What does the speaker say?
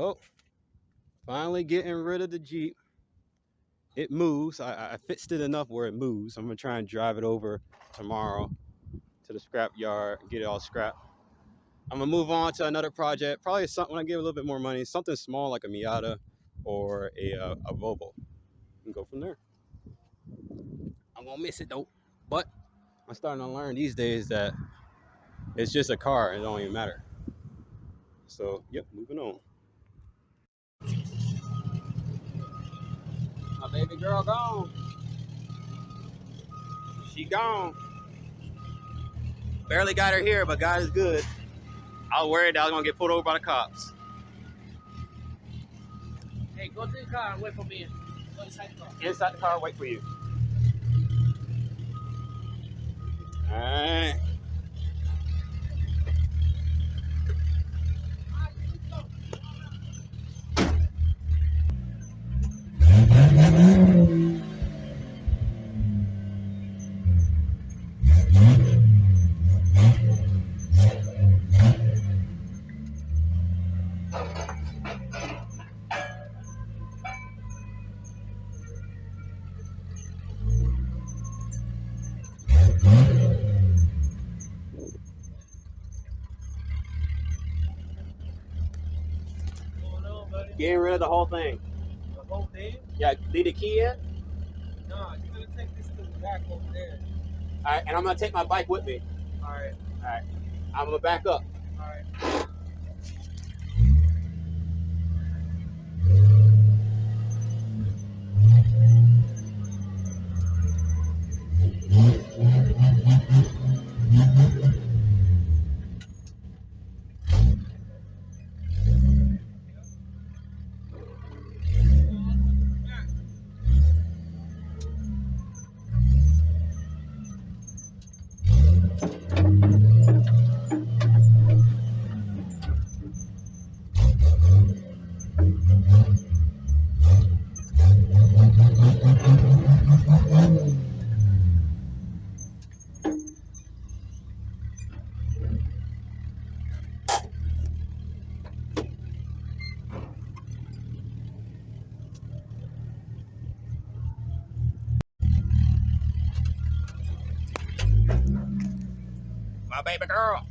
Oh, finally getting rid of the Jeep. It moves. I fixed it enough where it moves. I'm gonna try and drive it over tomorrow to the scrap yard and get it all scrapped. I'm gonna move on to another project. Probably something when I get a little bit more money, something small like a Miata or a Volvo, and go from there. I'm gonna miss it though, but I'm starting to learn these days that it's just a car. It don't even matter. So, yep, moving on. My baby girl gone. She gone. Barely got her here, but God is good. I was worried that I was gonna get pulled over by the cops. Hey, go to the car and wait for me. Go inside the car. Inside the car, wait for you. All right. Oh, no, buddy. Getting rid of the whole thing. The whole thing? Yeah, leave the key in. No, you're going to take this to the back over there. All right, and I'm gonna take my bike with me. All right. All right, I'm gonna back up. All right. My baby girl.